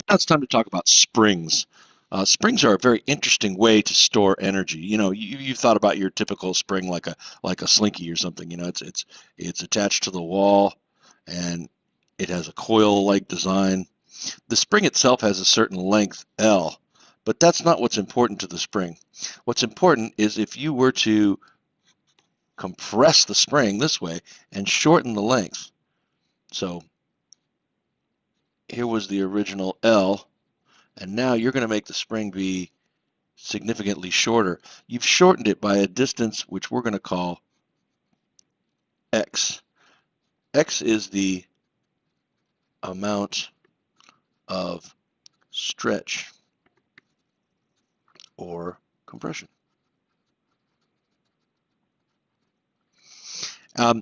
Now it's time to talk about springs. Springs are a very interesting way to store energy. You've thought about your typical spring like a slinky or something. It's attached to the wall, and it has a coil-like design. The spring itself has a certain length L, but that's not what's important to the spring. What's important is if you were to compress the spring this way and shorten the length. So here was the original L, and now you're going to make the spring be significantly shorter. You've shortened it by a distance which we're going to call x. X is the amount of stretch or compression.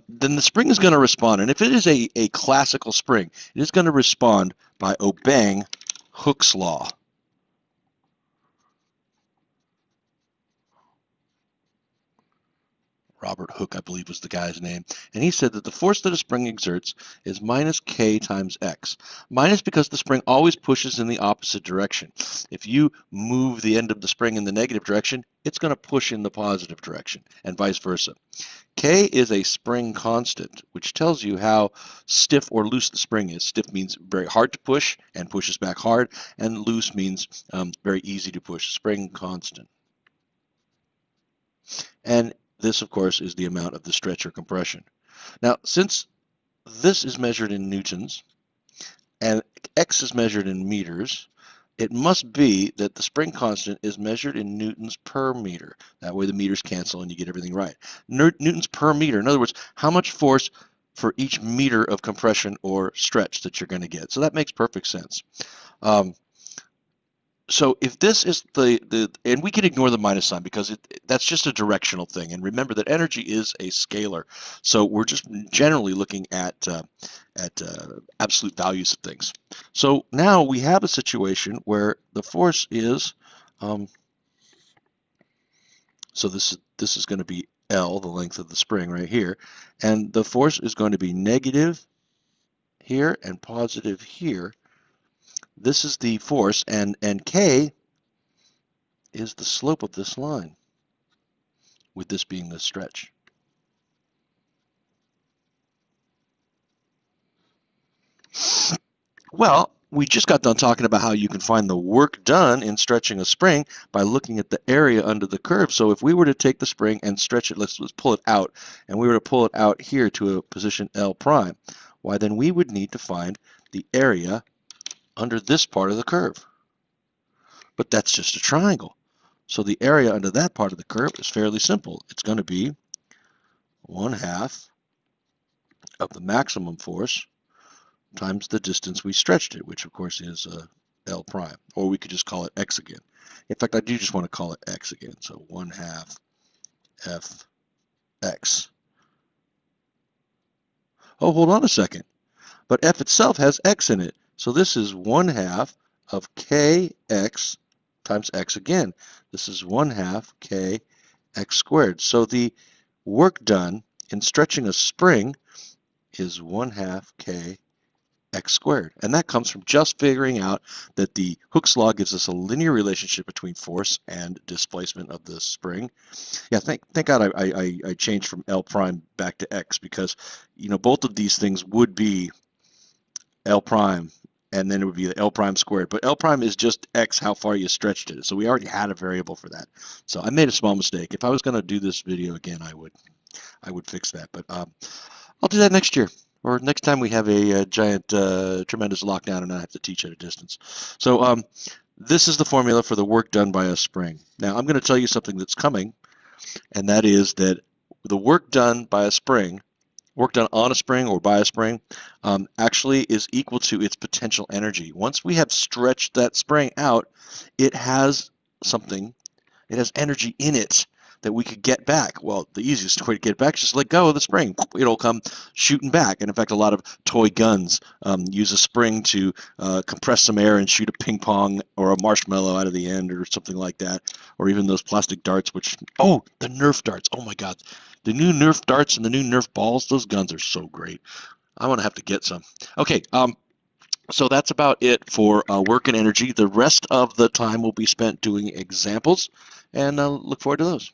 Then the spring is going to respond, and if it is a classical spring, it is going to respond by obeying Hooke's law. Robert Hooke, I believe, was the guy's name. And he said that the force that a spring exerts is minus k times x. Minus because the spring always pushes in the opposite direction. If you move the end of the spring in the negative direction, it's going to push in the positive direction, and vice versa. K is a spring constant, which tells you how stiff or loose the spring is. Stiff means very hard to push and pushes back hard, and loose means very easy to push. Spring constant. And this, of course, is the amount of the stretch or compression. Now, since this is measured in newtons and x is measured in meters, it must be that the spring constant is measured in newtons per meter. That way the meters cancel and you get everything right. Newtons per meter, in other words, how much force for each meter of compression or stretch that you're going to get. So that makes perfect sense. So if this is and we can ignore the minus sign because that's just a directional thing. And remember that energy is a scalar. So we're just generally looking at absolute values of things. So now we have a situation where the force is, so this is going to be L, the length of the spring right here. And the force is going to be negative here and positive here. This is the force, and K is the slope of this line, with this being the stretch. Well, we just got done talking about how you can find the work done in stretching a spring by looking at the area under the curve. So if we were to take the spring and stretch it, let's pull it out, and we were to pull it out here to a position L prime, why then we would need to find the area under this part of the curve. But that's just a triangle. So the area under that part of the curve is fairly simple. It's going to be 1/2 of the maximum force times the distance we stretched it, which of course is L prime. Or we could just call it x again. In fact, I do just want to call it x again. So 1/2 Fx. Oh, hold on a second. But F itself has x in it. So this is 1/2 of kx times x again. This is 1/2 kx squared. So the work done in stretching a spring is 1/2 kx squared. And that comes from just figuring out that the Hooke's law gives us a linear relationship between force and displacement of the spring. Yeah, thank God I changed from L prime back to x, because both of these things would be L prime, and then it would be the L prime squared. But L prime is just x, how far you stretched it. So we already had a variable for that. So I made a small mistake. If I was going to do this video again, I would fix that. But I'll do that next year, or next time we have a giant, tremendous lockdown and I have to teach at a distance. So this is the formula for the work done by a spring. Now I'm going to tell you something that's coming, and that is that the work done by a spring, work done on a spring or by a spring, actually is equal to its potential energy. Once we have stretched that spring out, it has something, it has energy in it that we could get back. Well, the easiest way to get it back is just let go of the spring. It'll come shooting back. And in fact, a lot of toy guns use a spring to compress some air and shoot a ping pong or a marshmallow out of the end or something like that. Or even those plastic darts, which, oh, the Nerf darts. Oh my God. The new Nerf darts and the new Nerf balls, those guns are so great. I'm going to have to get some. Okay, So that's about it for work and energy. The rest of the time will be spent doing examples, and look forward to those.